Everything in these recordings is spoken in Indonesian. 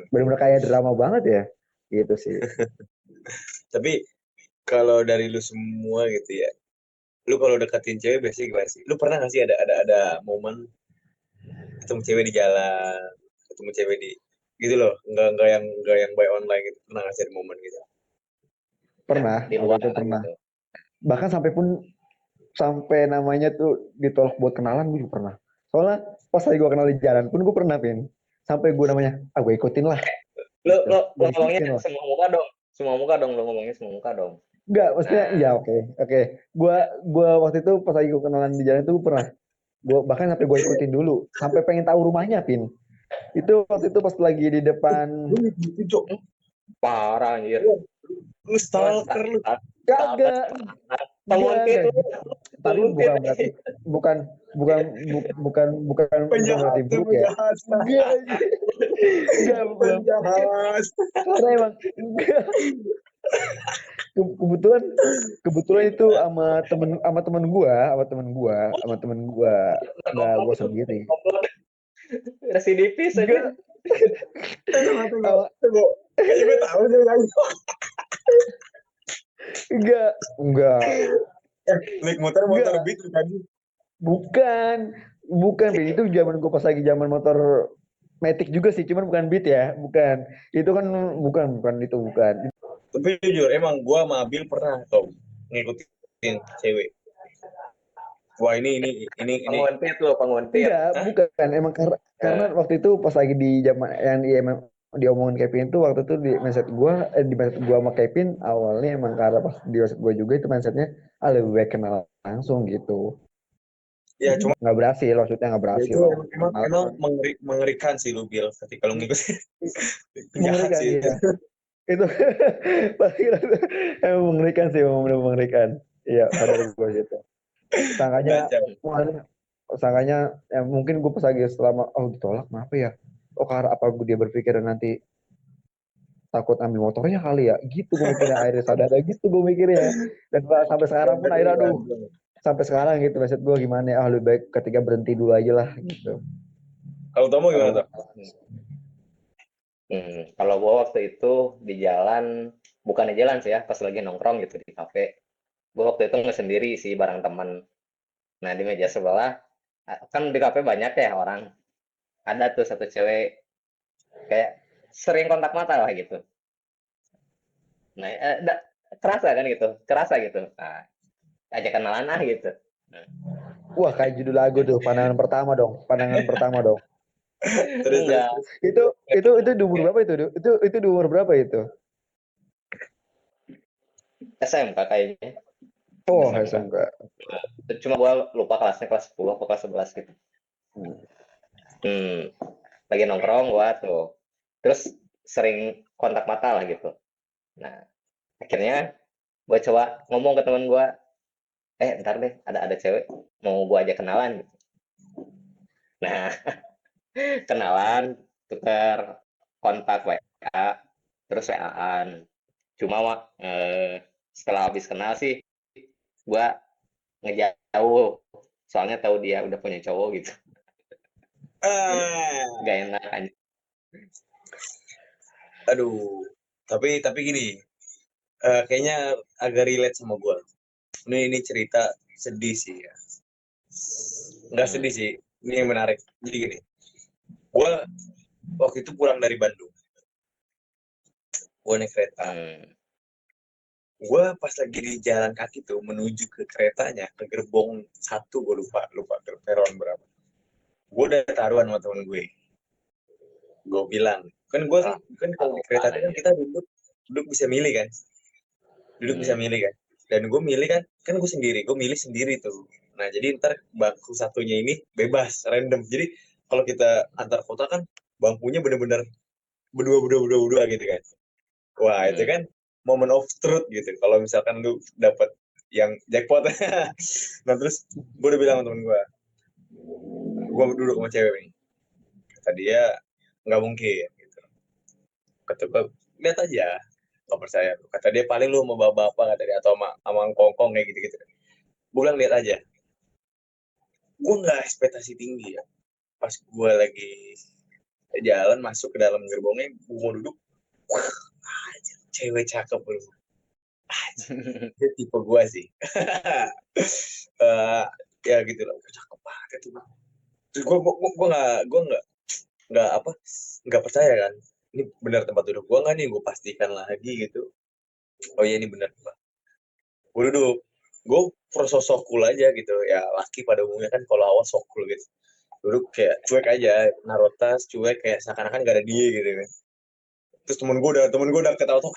Benar-benar kayak drama banget ya, gitu sih. Tapi kalau dari lu semua gitu ya, lu kalau deketin cewek biasanya gimana sih? Lu pernah gak sih ada momen ketemu cewek di jalan, ketemu cewek di gitu loh, nggak yang by online gitu, pernah gak sih ada momen gitu? Yang Pernah, di waktu luar itu lah pernah. gitu. Bahkan sampai namanya tuh ditolak buat kenalan gue juga pernah. Soalnya pas lagi gue kenal di jalan pun gue pernah, Pin. Sampai gue namanya, gue ikutin lah. Gitu. Lo Gue ngomongnya ikutin lah. semua muka dong. Semua muka dong, lo ngomongnya semua muka dong. Enggak, maksudnya, Nah, ya oke. Oke. Gua waktu itu pas lagi gue kenalan di jalan tuh gue pernah. Gue bahkan sampai gue ikutin dulu. Sampai pengen tahu rumahnya, Pin. Itu waktu itu pas lagi di depan. Lu gitu, Cok. parah anjir. Lu stalker lu. Stalker, Kagak, penguntit enggak lu, gitu. Tapi penguntit. bukan berarti bukan bukan bukan berarti Penjahat, buruk ya. penjahat, Enggak, enggak bukan. penjahat. Karena emang enggak. Kebetulan kebetulan itu sama temen gua nggak gua sendiri. Residivis aja. Enggak. Sama- Tunggu. Kayaknya gue tahu sih lagi. enggak Naik motor enggak beat lu tadi. bukan bukan Bin. Itu zaman gua pas lagi zaman motor Matic juga sih, cuman bukan Beat ya, bukan. Itu kan bukan itu bukan. Tapi jujur, emang gue sama Abil pernah tau ngikutin cewek. Wah ini. Penguntit lo, penguntit. Enggak, Hah? bukan. Emang karena Nah, waktu itu pas lagi di zaman yang diomongin Kevin itu waktu itu di mindset gua sama Kevin awalnya emang karena pas di mindset gua juga itu mindsetnya lebih baik kenal langsung gitu. Ya cuma Nggak berhasil, maksudnya nggak ya berhasil. itu emang mengerikan sih lu Bil ketika lu ngikutin penjahat Mengerikan sih itu. ya. Itu pasti emang mengerikan sih, emang bener mengerikan. Iya, sadar gua gitu. Sangkanya, Kacau. sangkanya ya mungkin gue pas lagi selama ditolak kenapa ya? Oh karena apa dia berpikir nanti takut ambil motornya kali ya, gitu gue mikirnya, akhirnya sadar gitu gue mikirnya. Dan sampai sekarang pun akhirnya aduh, sampai sekarang gitu maksud gue gimana ya, lebih baik ketika berhenti dulu aja lah gitu. Kalau Tomo gimana Kalau tuh? kalau gua waktu itu di jalan, bukan di jalan sih ya, pas lagi nongkrong gitu di kafe. Gua waktu itu nggak sendiri sih, bareng teman. Nah, di meja sebelah, kan di kafe banyak ya orang. Ada tuh satu cewek kayak sering kontak mata lah gitu. Nah, kerasa kan gitu, kerasa gitu. Nah, ajak kenalan gitu. Nah, wah kayak judul lagu tuh, pandangan pertama dong, pandangan pertama dong. enggak, Itu di umur berapa itu? Itu di umur berapa itu? SMK kayaknya, Oh, SMK. SMK. Cuma gua lupa kelasnya, kelas 10 atau kelas 11 gitu. Hmm, lagi nongkrong gua tuh. Terus sering kontak mata lah gitu. Nah, akhirnya gua coba ngomong ke teman gua, ntar deh, ada cewek mau gua ajak kenalan gitu. Nah, kenalan, tukar kontak WA, terus WA-an. Cuma setelah habis kenal sih, gua ngejauh. Soalnya tahu dia udah punya cowok gitu. Ah, Gak enak aja. aduh. Tapi gini, kayaknya agak relate sama gue. Ini cerita sedih sih ya. Nggak Hmm. sedih sih. Ini yang menarik. Jadi gini, gue waktu itu pulang dari Bandung. Gue naik kereta. Hmm. Gue pas lagi di jalan kaki tuh menuju ke keretanya, ke gerbong satu, gue lupa ke peron berapa. Gue udah taruhan sama temen gue bilang kan kalau di kereta itu kan Anjir. kita duduk bisa milih kan, duduk bisa Hmm. milih kan, dan gue milih kan gue milih sendiri tuh. Nah jadi ntar bangku satunya ini bebas random, jadi kalau kita antar kota kan bangkunya bener-bener berdua gitu kan. Wah itu Hmm. kan moment of truth gitu kalau misalkan lu dapet yang jackpot. Nah terus gue udah bilang sama temen gue duduk sama cewek nih, kata dia nggak mungkin gitu. Kata gue lihat aja, nggak percaya, kata dia paling lu sama bapak-bapak, kata dia, atau sama kongkong kayak gitu-gitu. Gue bilang lihat aja. Gue nggak ekspektasi tinggi ya pas gue lagi jalan masuk ke dalam gerbongnya, gue mau duduk, wah, anjir, cewek cakep bro. Dia tipe gue sih. Eh, ya gitu lah, cakep banget itu bang. Terus gue nggak percaya kan, ini benar tempat duduk gue nggak nih, gue pastikan lagi gitu. Oh iya ini benar bang. Gue duduk, gue sosok cool aja gitu ya, laki pada umumnya kan kalau awal sok cool gitu, duduk kayak cuek aja, naruh tas cuek kayak seakan-akan gak ada dia gitu kan. Terus temen gue udah ketawa tuh,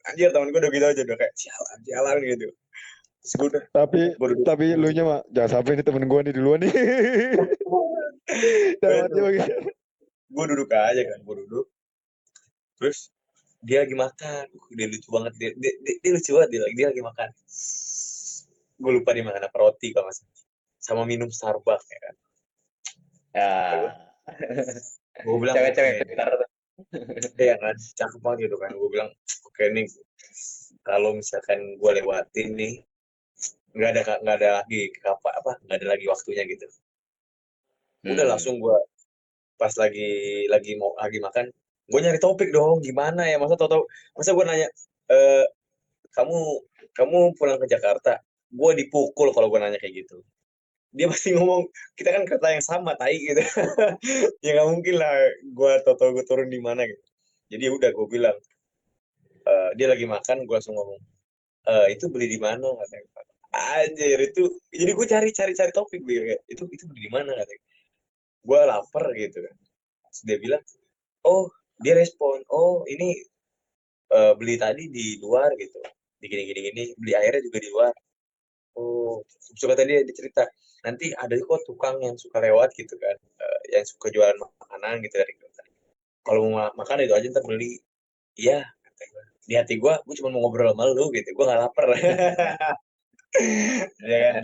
anjir temen gue udah gitu aja, udah kayak sialan gitu. Terus Tapi gue duduk, tapi lu nya mah jangan sampai nih temen gua nih duluan nih. Dalam hati begitu. gue duduk aja kan, gue duduk. Terus dia lagi makan, dia lucu banget, dia lucu banget, dia lagi makan. Gue lupa dia makan apa, roti kalau nggak salah, sama minum Starbucks ya kan. Ya, Gue bilang cewek-cewek oke, pintar tuh. ya kan, cakep banget gitu kan. Gue bilang oke nih, kalau misalkan gue lewatin nih, nggak ada lagi nggak ada lagi waktunya gitu. Udah langsung gue pas lagi makan, gue nyari topik dong, gimana ya, masa gue nanya, eh kamu kamu pulang ke Jakarta, gue dipukul kalau gue nanya kayak gitu. Dia pasti ngomong kita kan kereta yang sama tai gitu. Ya nggak mungkin lah gue turun di mana gitu. Jadi udah gue bilang, dia lagi makan, gue langsung ngomong, itu beli di mana katanya. Anjir itu, jadi gue cari topik gue kayak itu beli di mana katanya. Gue lapar gitu kan. Terus dia bilang, oh dia respon, oh ini beli tadi di luar gitu, di gini beli airnya juga di luar. Oh, suka tadi dia cerita, nanti ada kok tukang yang suka lewat gitu kan, yang suka jualan makanan gitu dari kereta. Kalau mau makan itu aja ntar beli. Iya, kata gue. Di hati gue cuma mau ngobrol sama lu gitu, gue gak lapar. Ya kan,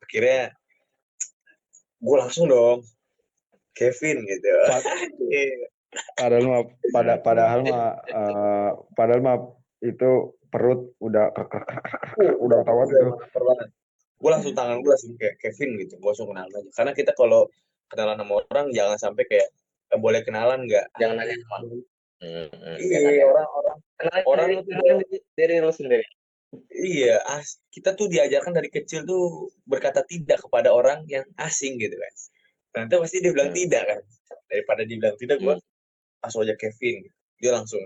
akhirnya gue langsung dong, Kevin gitu. Padahal mah padahal mah itu perut udah udah tahu Udah itu. emang lapar banget. Gue langsung kayak Kevin gitu, gue langsung kenalan aja. Karena kita kalau kenalan sama orang jangan sampai kayak, boleh kenalan nggak? Jangan nanya nama. Jangan Iya, ya. orang-orang Kenalin orang diri, tuh kenalin diri lu sendiri. iya, kita tuh diajarkan dari kecil tuh berkata tidak kepada orang yang asing gitu kan. Nanti pasti dia bilang Hmm. tidak kan. Daripada dia bilang tidak, gue langsung aja Kevin. Dia langsung,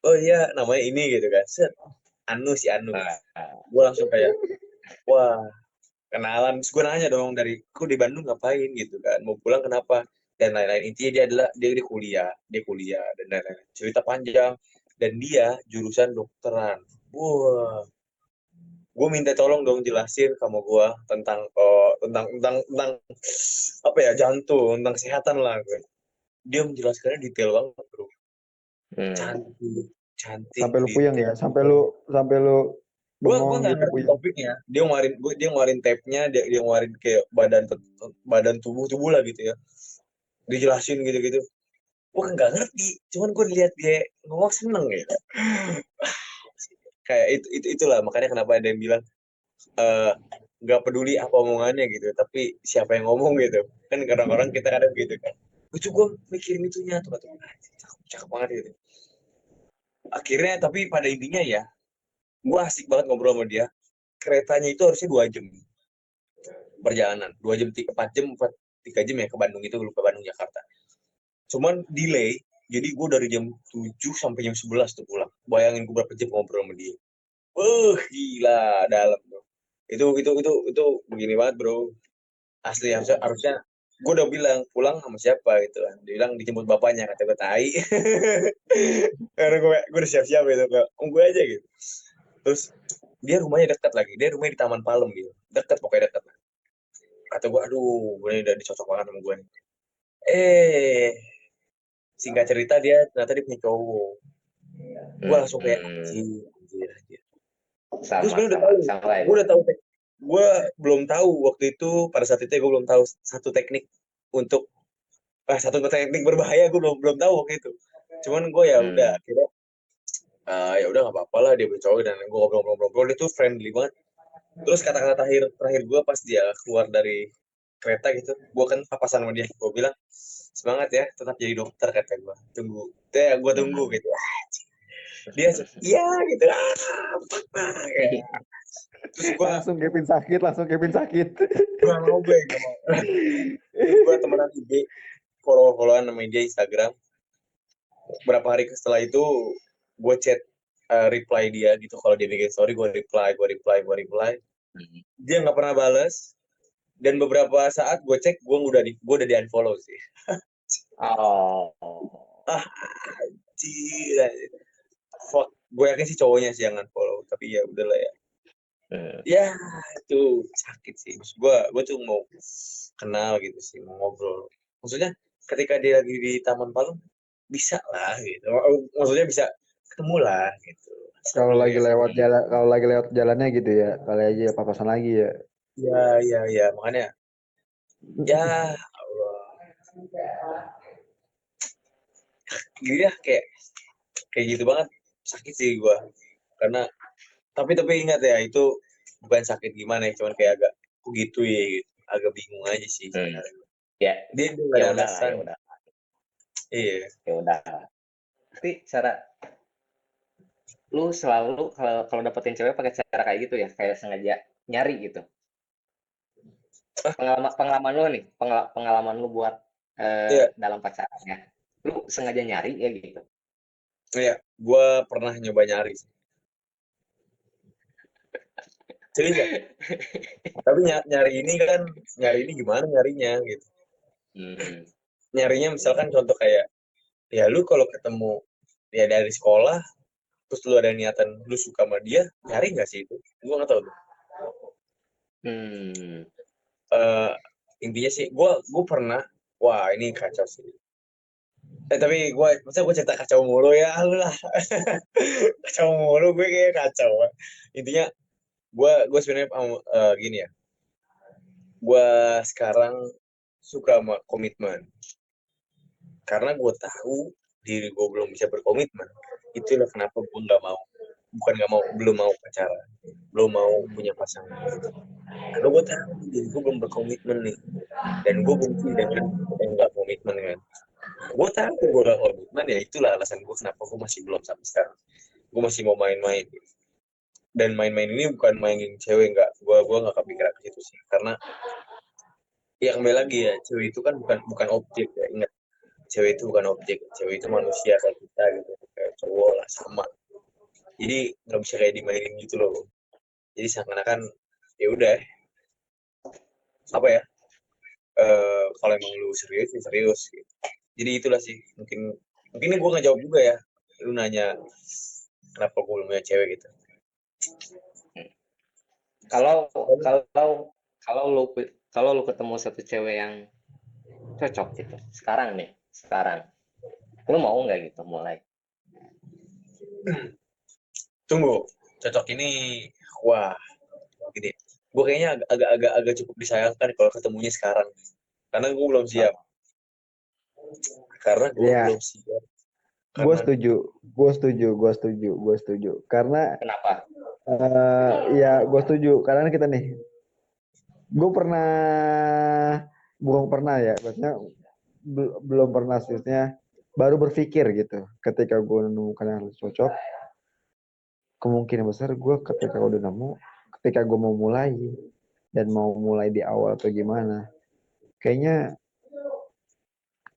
oh iya namanya ini gitu kan. Set, si Anu. Nah, Gue langsung kayak, wah kenalan. Terus gue nanya dong, kok di Bandung ngapain gitu kan. Mau pulang kenapa? Dan lain-lain. Intinya dia kuliah dan lain-lain. Cerita panjang. Dan dia jurusan dokteran. Wah, gue minta tolong dong jelasin sama gue tentang apa ya, jantung, tentang kesehatan lah gue. Dia menjelaskannya detail banget bro, cantik cantik Sampai lu puyeng detail. ya, sampai lu Gue bengong nggak gitu ngerti puyeng. topiknya, dia ngeluarin tabnya, dia ngeluarin kayak badan tubuh lah gitu ya, dijelasin gitu-gitu. Gue nggak ngerti, cuman gue lihat dia ngomong seneng ya. Kayak itulah makanya kenapa ada yang bilang, nggak peduli apa omongannya gitu, tapi siapa yang ngomong gitu kan. Kadang-kadang kita kadang gitu kan, lucu gue mikirin itunya tuh, cakep banget gitu. Akhirnya tapi pada intinya ya, gue asik banget ngobrol sama dia. Keretanya itu harusnya 2 jam perjalanan, 4 jam 3 jam ya ke Bandung, itu lupa, Bandung Jakarta. Cuman delay, jadi gue dari jam 7 sampai jam 11 tuh pulang. Bayangin gue berapa jam ngobrol sama dia. Gila dalam bro. Itu begini banget bro. Asli, harusnya gue udah bilang pulang sama siapa gitu kan. Dia bilang dijemput bapaknya, kata gue tai. Karena gue udah siap-siap gitu, gue aja gitu. Terus dia rumahnya dekat lagi, dia rumahnya di Taman Palem gitu, dekat, pokoknya dekat. Kata gue, aduh gue udah dicocok banget sama gue nih. Singkat cerita dia ternyata dia punya cowok. Gue langsung kayak anjir. Gue sama, sebenarnya udah sama, tahu, sama lah ya. gue belum tahu waktu itu, pada saat itu gue belum tahu satu teknik untuk satu teknik berbahaya, gue belum tahu waktu itu. Cuman gue ya udah akhirnya, ya udah nggak apa-apa lah, dia punya cowok, dan gue ngobrol dia tuh friendly banget. Terus kata-kata terakhir gue pas dia keluar dari kereta gitu, gue kan papasan sama dia, gue bilang, semangat ya, tetap jadi dokter kata gue. Tunggu, gue tunggu gitu. Dia iya gitu. Kayak. Terus gue Langsung Kevin sakit. gak mau, gue gak mau. Gue temenan IG, follow-followan sama dia Instagram. Berapa hari setelah itu gue chat, reply dia gitu. Kalau dia bikin story gue reply. Dia nggak pernah bales. Dan beberapa saat gue cek, gue udah di unfollow sih. Oh. Ah, gila. Fuck. Gue yakin sih cowoknya sih yang unfollow. Tapi ya udahlah ya. Ya itu sakit sih. Maksud gue tuh mau kenal gitu sih, mau ngobrol. Maksudnya ketika dia lagi di Taman Palem, bisa lah gitu. Maksudnya bisa ketemu lah gitu. Kalau Seru lagi ya. lewat jalannya gitu ya, kali aja papasan lagi ya. Ya. Makanya, ya Allah. Gini ya, kayak gitu banget. Sakit sih gue. Karena, tapi ingat ya, itu bukan sakit gimana ya, cuman kayak agak, kok gitu ya gitu. Agak bingung aja sih sebenarnya. Ya, Dia nggak ya ada udah lah, alasan. ya udah. Iya. Ya udah. Tapi cara lu selalu kalau dapetin cewek pakai cara kayak gitu ya, kayak sengaja nyari gitu. Pengalaman lu nih, pengalaman lu buat Iya, dalam pacarannya. Lu sengaja nyari ya gitu. iya. Gue pernah nyoba nyari sih. Serius ya? Tapi nyari ini gimana nyarinya gitu. Hmm. Nyarinya misalkan contoh kayak, ya lu kalau ketemu ya dari sekolah, terus lu ada niatan lu suka sama dia, nyari nggak sih itu? Gue nggak tahu tuh. Hmm. Eh, intinya sih, gue pernah, wah ini kacau sih. Tapi maksudnya gue cerita kacau mulu ya, lu lah. Kacau mulu, gue kayak kacau. Intinya, gue sebenarnya gini ya, gue sekarang suka sama komitmen. Karena gue tahu diri gue belum bisa berkomitmen. Itulah kenapa gue belum mau pacaran, belum mau punya pasangan. Karena gue tahu diri gue belum berkomitmen nih, dan gue benci dengan yang nggak komitmen kan. Gue tahu gue gak komitmen, ya itulah alasan gue kenapa gue masih belum sampai sekarang. Gue masih mau main-main. Dan main-main ini bukan mainin cewek, nggak. Gue nggak kepikiran ke situ sih. Karena ya kembali lagi ya, cewek itu kan bukan objek ya. Ingat, cewek itu bukan objek. Cewek itu manusia kayak kita gitu, kayak cowok lah, sama. Jadi nggak bisa kayak dimainin gitu loh. Jadi seakan-akan ya udah, apa ya, kalau emang lu serius ya serius gitu. Jadi itulah sih, mungkin ini gue nggak jawab juga ya. Lu nanya kenapa gue belum punya cewek gitu. Kalau kalau lu ketemu satu cewek yang cocok gitu, sekarang, lu mau nggak gitu mulai? Tunggu, cocok ini, wah, gini. Gue kayaknya agak cukup disayangkan kalau ketemunya sekarang. Karena gue belum siap. Iya, gue Karena setuju. Karena Kenapa? ya gue setuju. Karena kita nih, gue belum pernah ya, maksudnya belum pernah seriusnya, baru berpikir gitu. Ketika gue menemukan yang cocok, kemungkinan besar gue ketika gue mau mulai dan mau mulai di awal atau gimana, kayaknya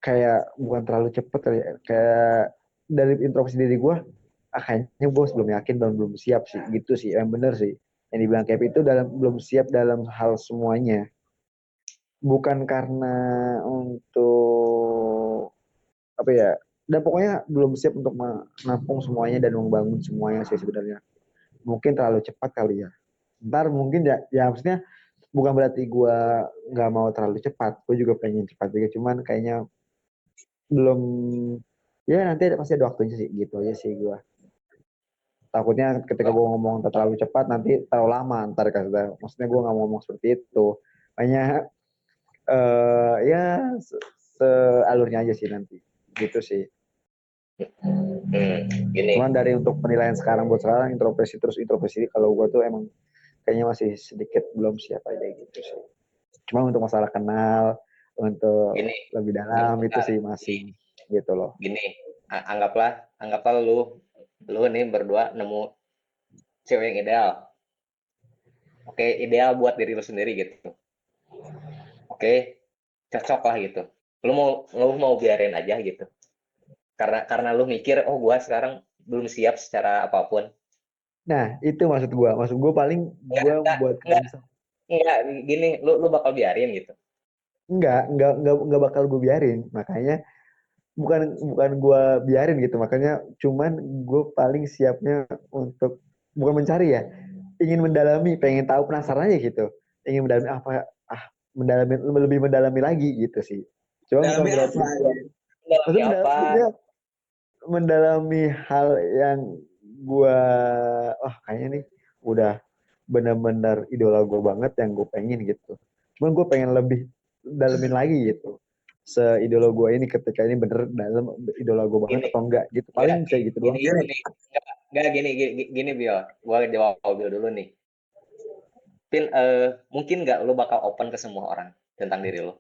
kayak bukan terlalu cepet kali ya. Kayak dari introspeksi diri gue, kayaknya gue belum yakin dan belum siap sih, gitu sih. Yang bener sih yang dibilang Kev itu, belum siap dalam hal semuanya, bukan karena untuk apa ya, dan pokoknya belum siap untuk menampung semuanya dan membangun semuanya sih sebenarnya. Mungkin terlalu cepat kali ya. Ntar mungkin ya maksudnya bukan berarti gue nggak mau terlalu cepat, gue juga pengen cepat juga, cuman kayaknya belum, ya nanti pasti ada waktunya sih, gitu aja sih gue. Takutnya ketika gue ngomong terlalu cepat nanti terlalu lama, ntar maksudnya gue nggak mau ngomong seperti itu. Hanya ya sealurnya aja sih nanti, gitu sih. Gini. Cuman dari untuk penilaian sekarang buat sekarang, introspeksi kalau gue tuh emang kayaknya masih sedikit belum siap aja gitu sih. Cuma untuk masalah kenal, untuk Gini, lebih dalam itu bentar. sih masih gitu loh. Gini, anggaplah lu nih berdua nemu cewek yang ideal. Oke, ideal buat diri lu sendiri gitu. Oke, cocok lah gitu. Lu mau biarin aja gitu. Karena lu mikir, oh gua sekarang belum siap secara apapun. Nah, itu maksud gua paling Enggak, gua enggak, buat kalau enggak, misal enggak gini, lu bakal biarin gitu. enggak bakal gue biarin. Makanya bukan gue biarin gitu, makanya cuman gue paling siapnya untuk bukan mencari ya, ingin mendalami, pengen tahu, penasaran aja gitu, ingin mendalami apa, mendalami, lebih mendalami lagi gitu sih. Cuma bukan Dalami berarti apa gue ya? Mendalami maksudnya apa? mendalami hal yang gue kayaknya nih udah benar-benar idola gue banget yang gue pengen gitu. Cuman gue pengen lebih dalemin lagi gitu. Seidola gue ini ketika ini bener dalam idola gue banget Gini, atau enggak gitu. enggak, Paling kayak gitu gini, doang. Gini, gini, enggak gini, Bio. Gua jawab Bio dulu nih. Pin, mungkin nggak lu bakal open ke semua orang tentang diri lu?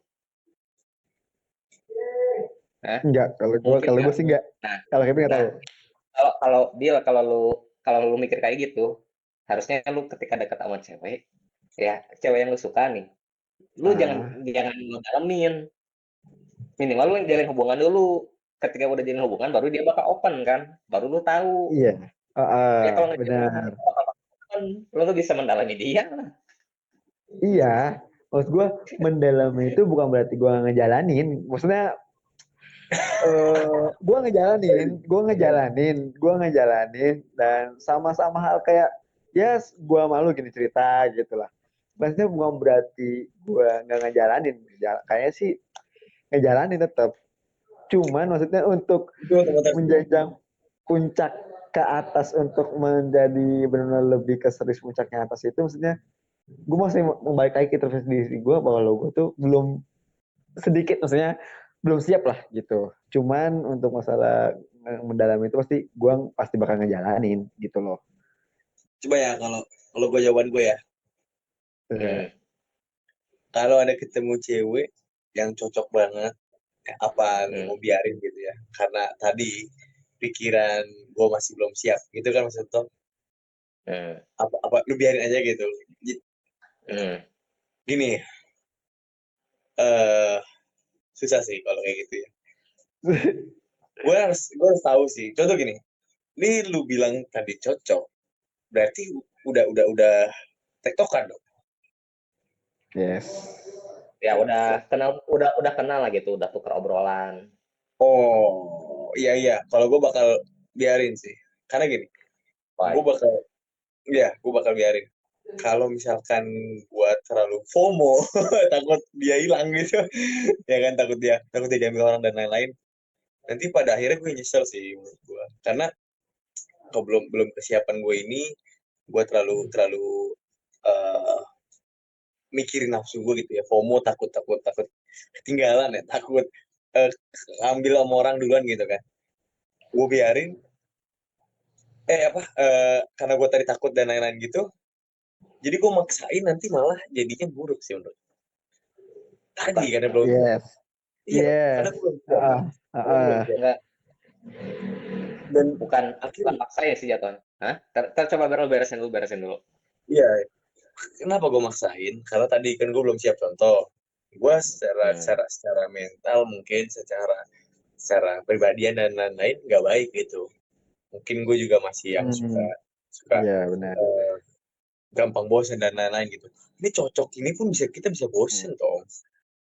Hah? Enggak, Mungkin kalau nggak? gue sih enggak. Nah, Kalau Kevin enggak nah, tahu. kalau Bill, kalau lu mikir kayak gitu, harusnya lu ketika dekat sama cewek, ya cewek yang lu suka nih, lu jangan Ah, jangan lu dalemin. Minimal lu jalin hubungan dulu. Ketika udah jalin hubungan, baru dia bakal open kan, baru lu tahu. iya. Ya kalau nggak jalin Benar. hubungan, open, lu nggak bisa mendalami dia. Iya. Maksud gue mendalami itu bukan berarti gue ngejalanin. Maksudnya gue ngejalanin dan sama-sama hal kayak ya gue malu gini cerita gitu lah. Maksudnya bukan berarti gue nggak ngejalanin, kayak sih ngejalanin tetap. Cuman maksudnya untuk itu teman-teman. menjajang puncak ke atas untuk menjadi benar-benar lebih ke serius puncaknya atas itu maksudnya gue masih membalik lagi ke terus diri gue bahwa lo gue tuh belum sedikit maksudnya belum siap lah gitu. Cuman untuk masalah mendalam itu pasti bakal ngejalanin gitu loh. Coba ya kalau kalau gue jawaban gue ya, Hmm, kalau ada ketemu cewek yang cocok banget, apa lu hmm, mau biarin gitu ya? Karena tadi pikiran gue masih belum siap, gitu kan maksud Tom? hmm, Apa lu biarin aja gitu? hmm. Gini, eh susah sih kalau kayak gitu ya. Gue harus tahu sih. Contoh gini, ini lu bilang tadi cocok, berarti udah tektokan dong. Yes. Ya udah kenal lah gitu, udah tuker obrolan. Oh, iya. Kalau gue bakal biarin sih. Karena gini, gue Why? bakal, gue bakal biarin. Kalau misalkan gue terlalu FOMO, takut dia hilang gitu, ya kan takut dia diambil orang dan lain-lain. Nanti pada akhirnya gue nyesel sih menurut gue. Karena kalau belum kesiapan gue ini, gue terlalu terlalu eh, mikirin nafsu gue gitu ya. FOMO takut ketinggalan ya, takut eh, ngambil sama orang duluan gitu kan. Gue biarin, karena gue tadi takut dan lain-lain gitu, jadi gue maksain nanti malah jadinya buruk sih menurut tadi Bukan, karena belum siap. Yes. Iya dong, karena Yes. gue belum siap. Uh, Karena belum uh, siap. enggak, Dan bukan akhirnya, maksa ya sih jatuhnya. Hah? Coba beresin dulu. iya, kenapa gue maksain? Karena tadi kan gue belum siap. Contoh, gue secara Hmm, secara secara mental mungkin secara pribadian dan lain-lain nggak baik gitu. Mungkin gue juga masih yang suka suka iya benar. eh, gampang bosen dan lain-lain gitu. Ini cocok ini pun kita bisa hmm. bosen toh.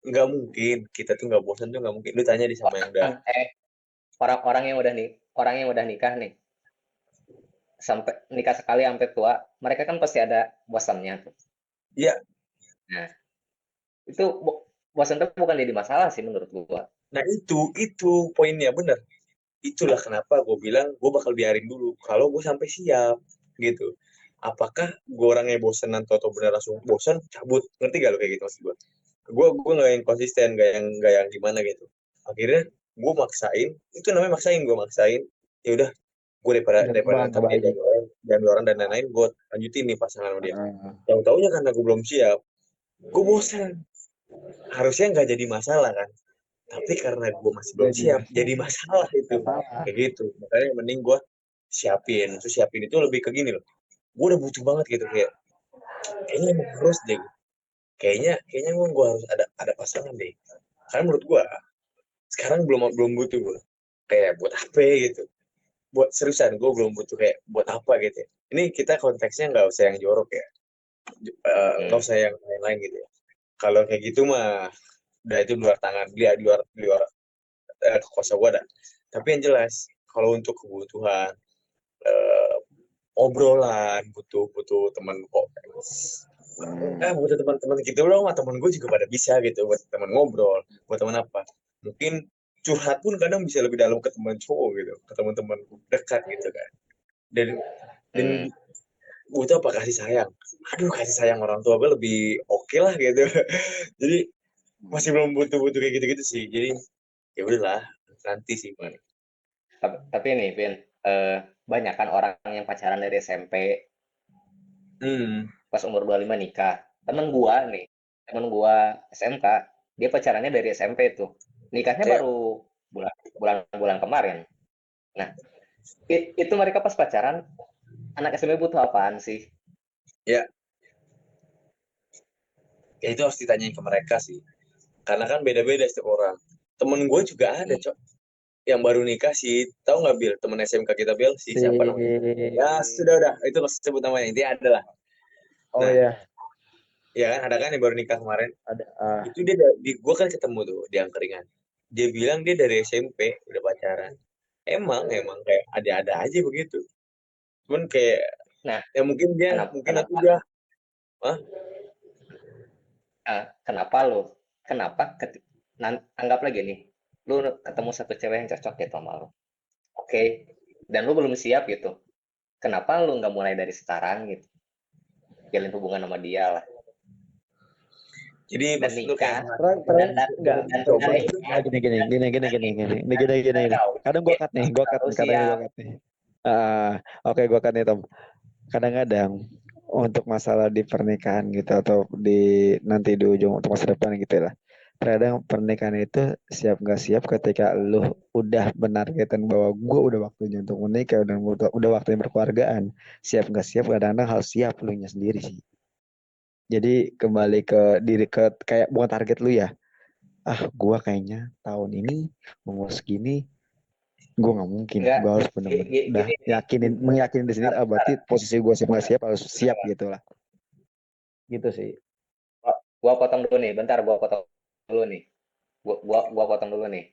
Nggak mungkin kita tuh nggak bosan tuh nggak mungkin. Lu tanya di sama yang udah. Orang-orang yang udah nikah nih, sampai nikah sekali sampai tua, mereka kan pasti ada bosannya tuh. Iya. Nah, itu bosan tuh bukan jadi masalah sih menurut gua. Nah itu poinnya bener. Itulah kenapa gue bilang gue bakal biarin dulu kalau gue sampai siap gitu. Apakah gue orangnya bosan atau bener langsung bosan cabut, ngerti gak lo kayak gitu maksud gue? Gue nggak yang konsisten, nggak yang gimana gitu. Akhirnya gue maksain, itu namanya maksain, gue maksain. Ya udah, gue daripada Bang, ntar dia kebaik. diambil orang dan lain-lain, gue lanjutin nih pasangan sama dia. Uh, Tahu-taunya karena gue belum siap, gue bosan. harusnya nggak jadi masalah kan, tapi karena gue masih belum siap jadi masalah itu Masalah. kayak gitu. Makanya mending gue siapin itu lebih ke gini loh, gue udah butuh banget gitu, kayak kayaknya emang harus deh, kayaknya emang gue harus ada pasangan deh, karena menurut gue sekarang belum belum butuh gue, kayak buat apa gitu, buat seriusan gue belum butuh, kayak buat apa gitu ya. Ini kita konteksnya nggak usah yang jorok ya, nggak usah yang lain-lain gitu ya. Kalau kayak gitu mah udah itu luar tangan dia, di luar kuasa gue dah. Tapi yang jelas kalau untuk kebutuhan eh, obrolan, butuh butuh teman kok, butuh teman-teman gitu loh, sama teman gue juga pada bisa gitu, buat teman ngobrol, buat teman apa, mungkin curhat pun kadang bisa lebih dalam ke teman cowok gitu, ke teman-teman dekat gitu kan. Dan Hmm. butuh apa, kasih sayang. Aduh, kasih sayang orang tua gue lebih oke lah gitu. Jadi masih belum butuh-butuh kayak gitu-gitu sih. Jadi ya udahlah, nanti sih man. Tapi nih, Vin, banyak kan orang yang pacaran dari SMP, Hmm, pas umur 25 nikah. Temen gua SMK, dia pacarannya dari SMP tuh. Nikahnya ya, baru bulan kemarin. Nah, itu mereka pas pacaran, anak SMP butuh apaan sih? ya, ya itu harus ditanyain ke mereka sih. Karena kan beda-beda setiap orang. Temen gue juga ada, Hmm. Cok. Yang baru nikah sih, tahu nggak Bil? Temen SMK kita Bil, si Si siapa namanya? Ya sudah udah, itu nggak usah sebut namanya, dia adalah. Oh Nah, ya, ya kan ada kan yang baru nikah kemarin. ada Itu dia di gue kan ketemu tuh di angkringan. Dia bilang dia dari SMP udah pacaran. Emang kayak ada aja begitu. Cuman kayak Nah, ya mungkin nanti kenapa dia, ah kenapa lu? Kenapa anggap lagi nih, lu ketemu satu cewek yang cocok gitu sama lu. Oke, dan lu belum siap gitu. Kenapa lu nggak mulai dari sekarang gitu? Jalin hubungan sama dia lah. jadi Dan maksud lu kayak nikah, terang terang dan dan enggak dan, coba dan gitu. nikah, gini gini gini gini dan gini nikah, gini dan gini gini gini jauh. kadang gua cut nih gua cut Harus nih kadang gua siap. cut nih oke gua cut nih Tom. Kadang-kadang untuk masalah di pernikahan gitu atau di nanti di ujung untuk masa depan gitu lah. Terkadang pernikahan itu siap nggak siap ketika lu udah menargetkan bahwa gue udah waktunya untuk menikah dan udah waktunya berkeluargaan. Siap nggak siap kadang-kadang harus siap lu nya sendiri sih. Jadi kembali ke diri ke kayak bukan target lu ya. Ah, gue kayaknya tahun ini umur segini gue nggak mungkin. Enggak, Gue harus bener-bener udah gini nih. meyakinin di sini. Bentar, Ah, berarti bentar. posisi gue siap nggak siap harus siap gitu lah. Gitu sih. Gua potong dulu nih, bentar gua potong dulu nih. Gua potong dulu nih.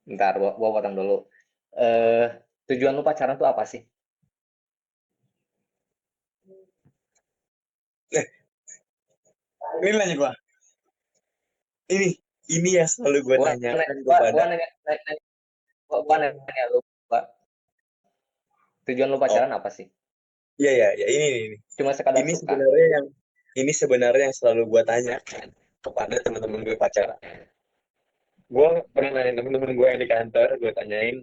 Bentar, gua potong dulu. Eh, tujuan lu pacaran tuh apa sih? Ini nanya gua. Ini ini yang selalu gue Gua nanya, tanyakan gua, kepada. gua nanya, nanya, gua nanya lu, Pak. Tujuan lu Oh, pacaran apa sih? iya ya, ini. Cuma sekadar Ini suka. sebenarnya yang ini sebenarnya yang selalu gue tanyakan kepada teman-teman gue pacaran. Gue pernah nanya teman-teman gue yang di kantor, gue tanyain,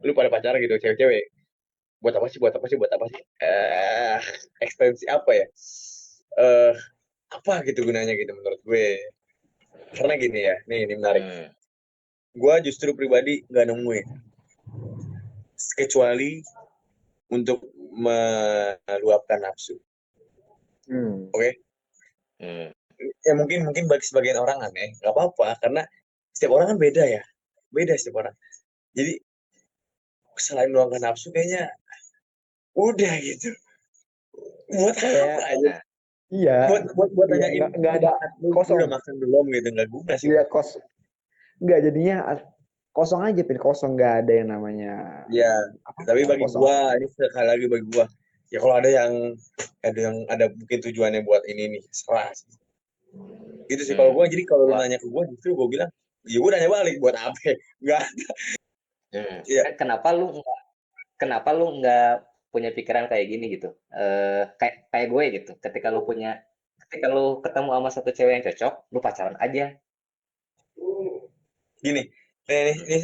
lu pada pacaran gitu, cewek-cewek, buat apa sih, buat apa sih, buat apa sih? Ekstensi apa ya? Eh, apa gitu gunanya gitu menurut gue? Karena gini ya, ini menarik. Hmm. Gue justru pribadi nggak nemuin, kecuali untuk meluapkan nafsu. Hmm. Oke? Hmm. Ya mungkin bagi sebagian orang aneh, nggak apa-apa, karena setiap orang kan beda setiap orang. Jadi selain meluangkan nafsu, kayaknya udah gitu. Buat Kayak apa aja? Nah, iya, Buat iya nanyain nggak ada lu kosong. udah makan belum gitu, nggak guna sih Iya menurut gue. kos nggak jadinya kosong aja pin kosong nggak ada yang namanya Ya, apa tapi bagi kosong. gua ini sekali lagi bagi gua, ya kalau ada mungkin tujuannya buat ini nih, serah sih. Gitu sih kalau hmm. gua. Jadi kalau lu Gua, nanya ke gua, justru gua bilang, ya gua nanya balik buat apa? Nggak. Iya. kenapa lu nggak punya pikiran kayak gini gitu? Kayak kayak gue gitu. Ketika lu ketemu sama satu cewek yang cocok, lu pacaran aja. Gini,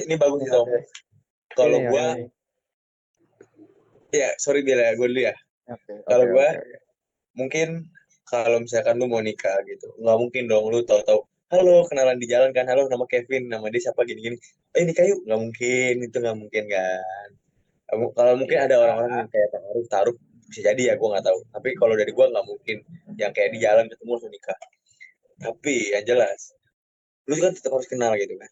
ini bagus Ini sih Tom. oke. Kalau Ini gua, ini. ya sorry Bila, gua dulu ya. Oke Kalau oke gua oke. mungkin kalau misalkan lu mau nikah gitu, nggak mungkin dong lu tahu-tahu, halo kenalan di jalan kan, halo nama Kevin, nama dia siapa gini-gini, nikah yuk, nggak mungkin, itu nggak mungkin kan. Kalau mungkin ada orang-orang yang kayak taruh bisa jadi ya, gue nggak tahu. Tapi kalau dari gue nggak mungkin yang kayak di jalan ketemu langsung nikah. Tapi yang jelas, lu kan tetap harus kenal gitu kan.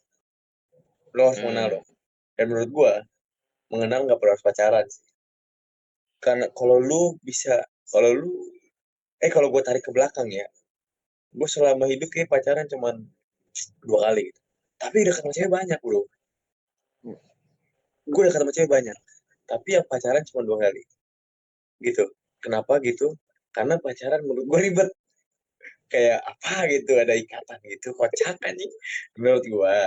Lu harus mengenal dong. Dan menurut gue, mengenal nggak perlu harus pacaran sih. Karena kalau lu bisa, kalau gue tarik ke belakang ya, gue selama hidup kayak pacaran cuman 2 kali gitu. Tapi udah ketemu cewek banyak bro. Gue udah ketemu cewek banyak. Tapi yang pacaran cuma 2 kali. Gitu. Kenapa gitu? Karena pacaran menurut gue ribet. Kayak apa gitu, ada ikatan gitu, kocak anjing menurut gue.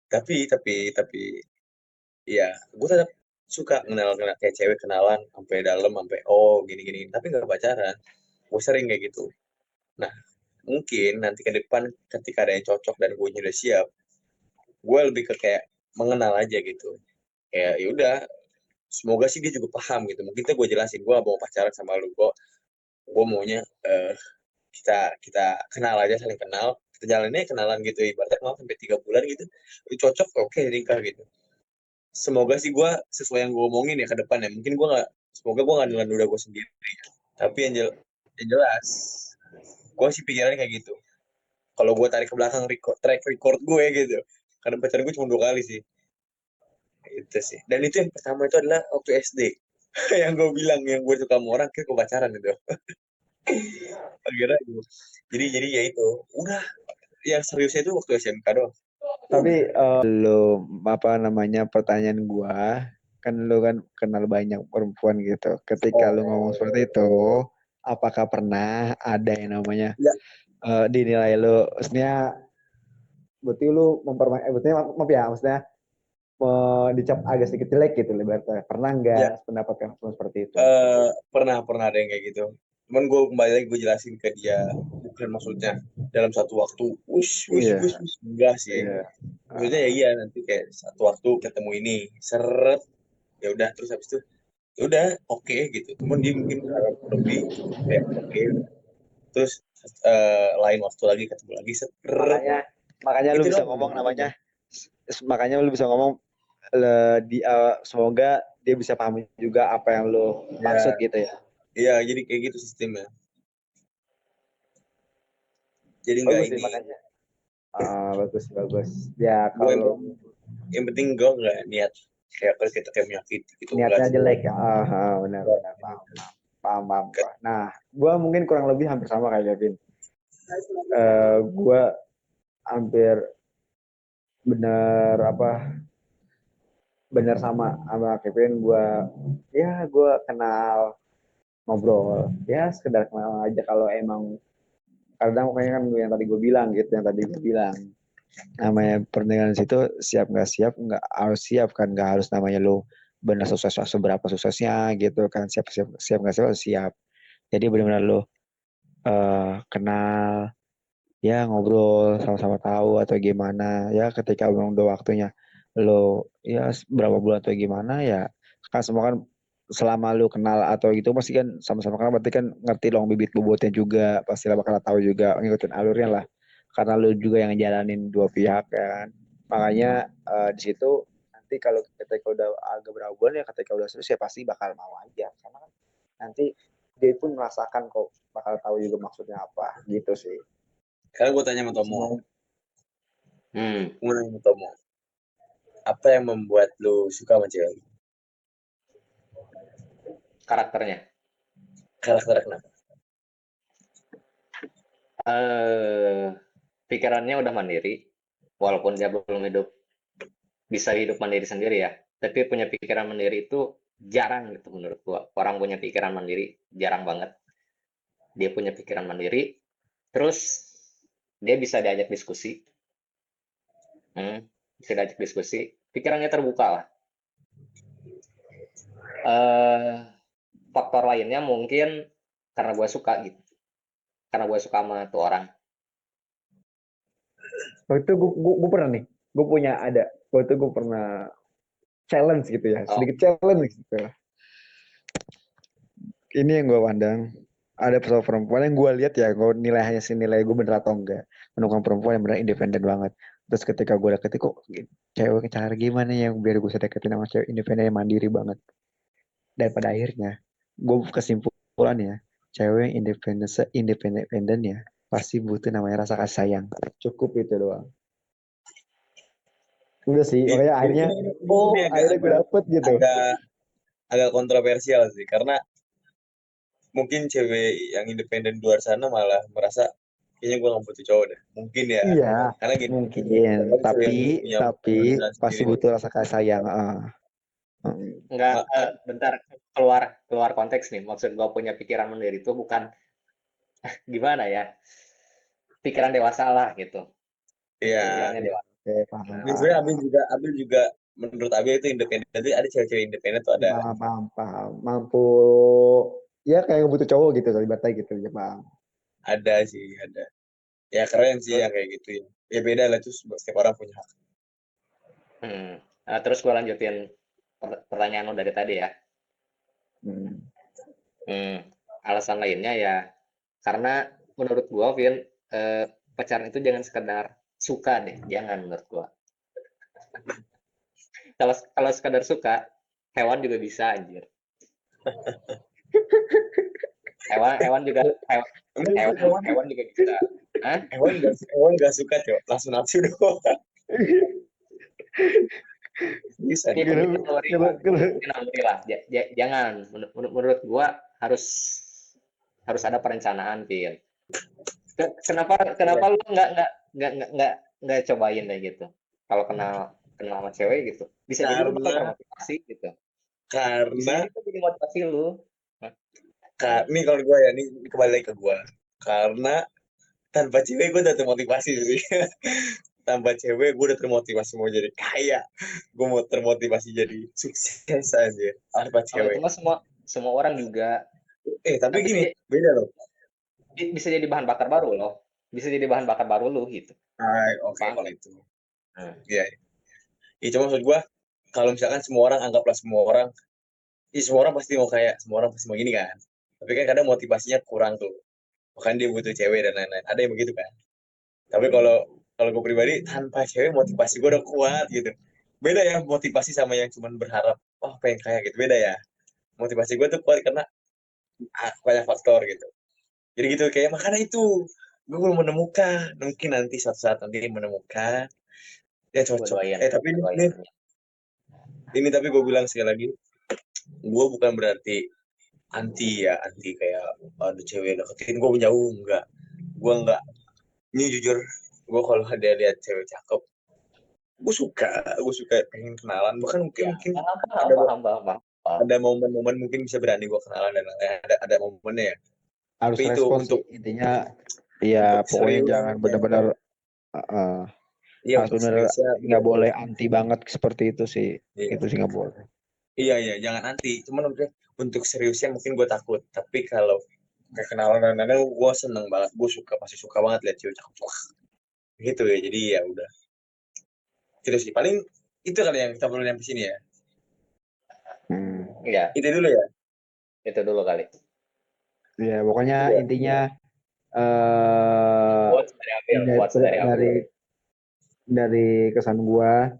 Tapi ya gue tetap suka kenal kayak cewek, kenalan sampai dalam, sampai gini tapi nggak pacaran. Gue sering kayak gitu. Nah, mungkin nanti ke depan ketika ada yang cocok dan gue udah siap, gue lebih ke kayak mengenal aja gitu. Kayak ya udah, semoga sih dia juga paham gitu. Mungkin tuh gue jelasin, gue gak mau pacaran sama lu, gue maunya kita kita kenal aja, saling kenal, kita jalannya kenalan gitu, ibaratnya kenal sampai 3 bulan gitu, cocok, oke nikah gitu. Semoga sih gue sesuai yang gue omongin ya ke depan ya. Mungkin gue nggak, semoga gue nggak nelan ludah gue sendiri. Tapi yang jelas, gue sih pikirannya kayak gitu. Kalau gue tarik ke belakang track record gue gitu, karena pacaran gue cuma 2 kali sih. Itu sih. Dan itu yang pertama itu adalah waktu SD. Yang gue bilang, yang gue suka sama orang, kira gue pacaran gitu. Akhirnya jadi ya itu. Udah, yang seriusnya itu waktu SMK doang. Tapi lo apa namanya, pertanyaan gua, kan lo kan kenal banyak perempuan gitu. Ketika lo ngomong seperti itu, apakah pernah ada yang namanya Ya. dinilai lo, maksudnya berarti lo maksudnya dicap agak sedikit jelek gitu, lebarnya. Pernah nggak Ya. pendapat kamu seperti itu? Pernah ada yang kayak gitu. Cuman gue kembali lagi gue jelasin ke dia, bukan maksudnya dalam satu waktu enggak sih. Iya. Maksudnya ya iya, nanti kayak satu waktu ketemu ini seret, ya udah, terus habis itu ya udah oke gitu. Cuman dia mungkin harap lebih, kayak oke. Terus lain waktu lagi ketemu lagi seret. Makanya lu Itu bisa doang. ngomong namanya, makanya lu bisa ngomong semoga dia bisa pahami juga apa yang lu maksud gitu ya. Iya, jadi kayak gitu sistemnya. Jadi nggak Bagus sih ini. makanya. Bagus. Ya kalau Yang penting gue nggak niat kayak kita kayak menyakiti gitu. niatnya jelek ya. Benar. Paham. Nah, gue mungkin kurang lebih hampir sama kayak Kevin. Gue hampir bener sama Kevin. Gue kenal, ngobrol, ya sekedar kenal aja. Kalau emang kadang makanya kan yang tadi gue bilang, namanya pernikahan situ siap nggak harus siap kan, nggak harus namanya lo benar sukses seberapa suksesnya gitu kan, siap nggak siap harus siap. Jadi benar-benar lo kenal, ya ngobrol sama-sama tahu atau gimana ya, ketika memang udah waktunya lo ya berapa bulan atau gimana ya, kan semua kan selama lu kenal atau gitu pasti kan sama-sama kenal, berarti kan ngerti dong bibit bobotnya juga, pastilah bakal tahu juga, ngikutin alurnya lah, karena lu juga yang jalanin dua pihak kan. Makanya di situ nanti kalau ketika udah agak berapa bulan ya, ketika udah serius ya pasti bakal mau aja, karena kan nanti dia pun merasakan kok, bakal tahu juga maksudnya apa gitu sih. Sekarang gue tanya sama Tomo. Hmm. Gue nanya sama Tomo. Apa yang membuat lu suka sama cewek? Karakternya. Karakter kenapa? Pikirannya udah mandiri, walaupun dia belum bisa hidup mandiri sendiri ya. Tapi punya pikiran mandiri itu jarang gitu menurut gua. Orang punya pikiran mandiri jarang banget. Dia punya pikiran mandiri, terus dia bisa diajak diskusi. Bisa diajak diskusi. Pikirannya terbuka lah. Faktor lainnya mungkin karena gue suka gitu. Karena gue suka sama tuh orang. Waktu itu gue pernah nih, waktu itu gue pernah challenge gitu ya, sedikit challenge gitu. Ini yang gue pandang, ada sosok perempuan yang gue lihat ya, gue nilai hanya nilai gue bener atau enggak, menemukan perempuan yang benar independen banget. Terus ketika gue deketin kok cewek, cara gimana ya yang biar gue bisa deketin sama cewek independen yang mandiri banget. Dan pada akhirnya gue kesimpulan ya, cewek yang independen ya pasti butuh namanya rasa kasih sayang. Cukup itu doang. Udah sih, Ini, makanya ini, akhirnya ini, ini agak akhirnya gue agak dapet gitu. agak agak kontroversial sih, karena mungkin cewek yang independen di luar sana malah merasa kayaknya gue nggak butuh cowok deh. Mungkin ya, Iya, karena gini, mungkin. ada cewek Tapi yang punya tapi penghasilan pasti sendiri nih. butuh rasa kasih sayang. Enggak, Ma- bentar, keluar keluar konteks nih. Maksud gua punya pikiran mandiri itu bukan gimana ya, pikiran dewasa lah gitu. Ya, Pikirannya dewasa. Oke, paham, ini sebenarnya paham. Abil juga menurut Abil itu independen. Tapi ada cewek-cewek independen tuh ada. Paham, paham, paham. Mampu, ya kayak butuh cowok gitu, ibaratnya gitu, ya paham. Ada sih, ada. Ya keren sih Terus, yang kayak gitu ya. Ya beda lah, tuh setiap orang punya hak. terus gua lanjutin pertanyaan lo dari tadi ya. Hmm. Hmm, alasan lainnya ya karena menurut gua, Vin, pacaran itu jangan sekedar suka deh, jangan menurut gua. Kalau kalau sekedar suka, hewan juga bisa anjir. Hewan hewan juga hewan Emang hewan, hewan, hewan juga bisa. Hah? hewan gak suka cok, langsung nafsu doang. Bisa. Ini Kalau, ini naluri kalau, lah, kalau, ini naluri lah. Jangan menurut gua harus harus ada perencanaan, Vin. Kenapa kenapa Iya. lu nggak cobain deh gitu? Kalau kenal kenal sama cewek gitu, bisa jadi lu bakal Karena termotivasi gitu. Bisa karena jadi itu jadi motivasi lu. Hah? Nih kalau gue ya, ini kembali lagi ke gue. Karena tanpa cewek gue udah termotivasi sih. Tanpa cewek gue udah termotivasi mau jadi kaya. Gue mau termotivasi jadi sukses aja. Tanpa Kalau itu cewek. mah semua semua orang juga. Tapi Tapi gini, beda loh. bisa jadi bahan bakar baru loh. Bisa jadi bahan bakar baru lu gitu. Oke Paham kalau nggak? itu. Nah, Iya. Ya, cuma maksud gue, kalau misalkan semua orang, anggaplah semua orang, ya semua orang pasti mau kaya, semua orang pasti mau gini kan. Tapi kan kadang motivasinya kurang tuh. Bahkan dia butuh cewek dan lain-lain. Ada yang begitu kan. Tapi kalau kalau gue pribadi, tanpa cewek motivasi gue udah kuat gitu. Beda ya motivasi sama yang cuman berharap, oh pengen kaya gitu. Beda ya. Motivasi gue tuh kuat karena banyak faktor gitu. Jadi gitu, kayak makanya itu gue belum menemukan. Mungkin nanti suatu saat nanti menemukan. Ya gua cocok. doain, Tapi gua doain. ini tapi gue bilang sekali lagi, gue bukan berarti anti ya, anti kayak ada cewek deketin gue menjauh, enggak. Gue enggak. Ini jujur, gue kalau ada lihat cewek cakep, gue suka pengen kenalan. Bahkan mungkin Ya, mungkin paham, paham, ada paham, paham, paham, paham. ada momen-momen mungkin bisa berani gue kenalan dan lain-lain. Ada momennya ya. harus Tapi itu respon sih. untuk Intinya, ya untuk pokoknya serius, jangan benar-benar, uh, iya harus untuk benar seriusnya nggak bener-bener. boleh anti banget seperti itu sih. Iya, Itu sih nggak boleh. iya, jangan nanti. Cuman untuk seriusnya mungkin gue takut. Tapi kalau kayak kenalan dan lain-lain, gue seneng banget. Gue pasti suka banget lihat cewek cakep. Wah, gitu ya. Jadi ya udah. Gitu sih. Paling itu kali yang kita perlu nyampe sini ya. Hmm. Ya, Itu dulu ya. itu dulu kali. Ya pokoknya Itu ya. intinya, eh Quotes dari Ambil, quotes dari Ambil. dari kesan gua,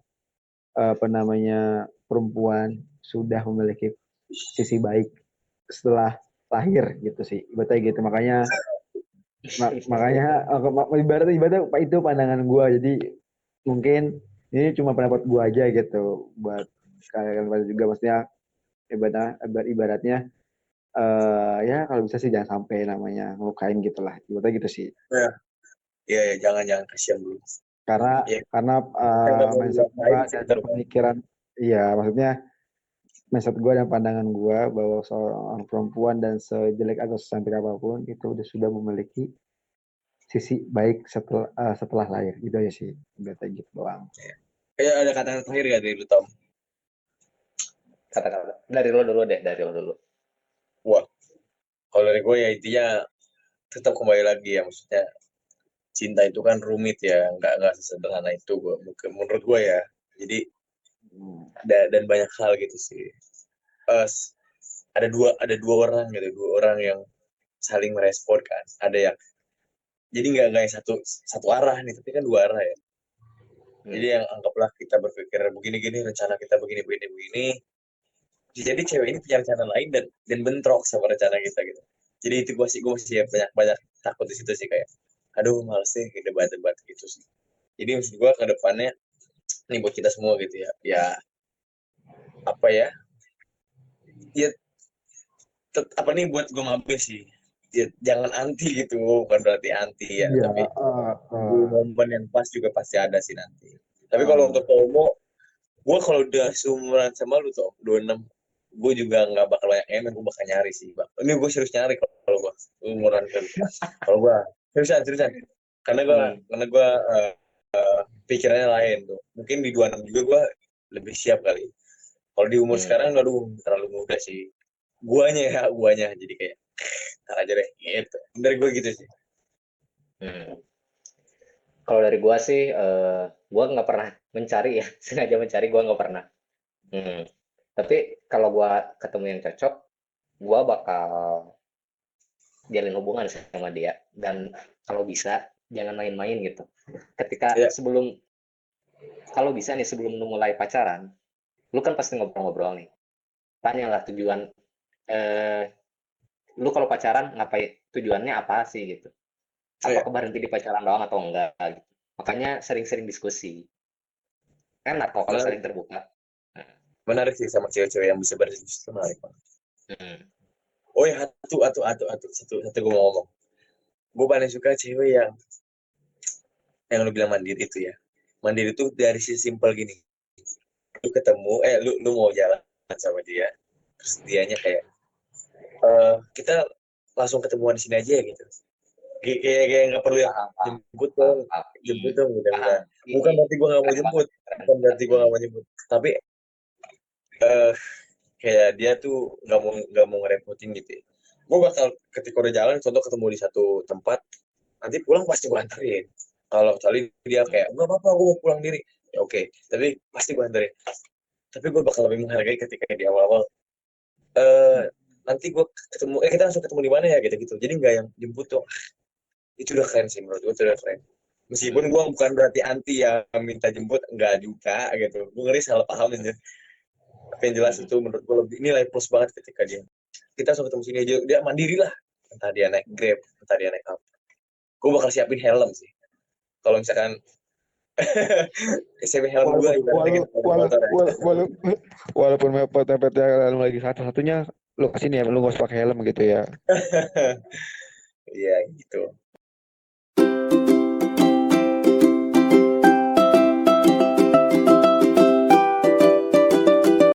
apa namanya, perempuan sudah memiliki sisi baik setelah lahir gitu sih, ibaratnya gitu. Makanya ibaratnya itu pandangan gua. Jadi mungkin ini cuma pendapat gua aja gitu, buat kalian pada juga, maksudnya ibaratnya, ya kalau bisa sih jangan sampai namanya ngelukain gitulah, ibaratnya gitu sih. Ya, jangan kasihan dulu. karena Ya, karena kita nggak mau mindset dilapain gua sih dan ntar. pemikiran, iya maksudnya mindset gua dan pandangan gua bahwa seorang perempuan dan sejelek atau secantik apapun itu sudah memiliki sisi baik setelah lahir, gitu aja sih, udah kayak gitu doang. Kayak ada kata terakhir gak dari lu, Tom? Kata-kata. Dari lo dulu deh, dari lo dulu. Wah, kalau dari gue ya intinya tetap kembali lagi ya, maksudnya cinta itu kan rumit ya, nggak sesederhana itu gua, menurut gue ya. Jadi dan banyak hal gitu sih. Eh, ada dua orang gitu, dua orang yang saling merespon kan. Ada yang jadi nggak yang satu arah nih, tapi kan dua arah ya. Jadi yang anggaplah kita berpikir begini-gini, rencana kita begini. Jadi cewek ini punya rencana lain dan bentrok sama rencana kita gitu. Jadi itu gue masih banyak takut di situ sih, kayak aduh males deh debat-debat gitu sih. Jadi maksud gue ke depannya nih buat kita semua gitu ya. Ya apa ya? Ya apa nih buat gue mampir sih. Ya, jangan anti gitu, bukan berarti anti ya, Iya, tapi di momen yang pas juga pasti ada sih nanti. Tapi kalau untuk promo, gue kalau udah seumuran sama lu tuh 26, gue juga nggak bakal banyak gue bakal nyari sih, bang. Ini gue serius nyari kalau gue umuran kan. Kalau gue seriusan, karena gue pikirannya lain tuh. Mungkin di 26 juga gue lebih siap kali. Kalau di umur sekarang, aduh terlalu muda sih. Guanya jadi kayak ntar aja deh gitu. Dari gue gitu sih. Kalau dari gua sih, gua nggak pernah mencari ya, sengaja mencari gua nggak pernah. Tapi kalau gua ketemu yang cocok, gua bakal jalin hubungan sama dia. Dan kalau bisa, jangan main-main gitu. Ketika Iya. kalau bisa nih sebelum lu mulai pacaran, lu kan pasti ngobrol-ngobrol nih. Tanyalah tujuan, lu kalau pacaran ngapain, tujuannya apa sih gitu. Iya. Apakah berhenti di pacaran doang atau enggak gitu. Makanya sering-sering diskusi. Enak kok kalau saling terbuka. Menarik sih sama cewek-cewek yang bisa berdiskusi, menarik banget. Oh ya, satu gue mau ngomong. Gue paling suka cewek yang lu bilang mandiri itu ya. Mandiri itu dari sisi simpel gini. Lu ketemu, lu mau jalan sama dia, terus dianya kayak, kita langsung ketemuan di sini aja gitu. Kayak nggak perlu ya jemput dong gitu. Bukan berarti gue nggak mau jemput, tapi kayak dia tuh nggak mau ngerepotin gitu ya. Gue bakal ketika udah jalan, contoh ketemu di satu tempat, nanti pulang pasti gue anterin. Kalau kali dia kayak nggak apa-apa, gue mau pulang diri, ya oke, tapi pasti gue anterin. Tapi gue bakal lebih menghargai ketika di awal-awal, nanti gue ketemu, kita langsung ketemu di mana ya gitu. Jadi nggak yang jemput tuh. Itu udah keren sih, menurut gue itu udah keren. Meskipun gue bukan berarti anti yang minta jemput, enggak juga gitu. Gue ngeri salah paham aja. Tapi yang jelas itu menurut gue lebih nilai plus banget ketika kita langsung ketemu sini aja, dia mandiri lah. Entah dia naik Grab, entah dia naik apa. Gue bakal siapin helm sih. Kalau misalkan siapin helm gue walaupun mepet-mepetnya helm lagi satu-satunya lu kesini ya, lu nggak usah pakai helm gitu ya. Iya gitu.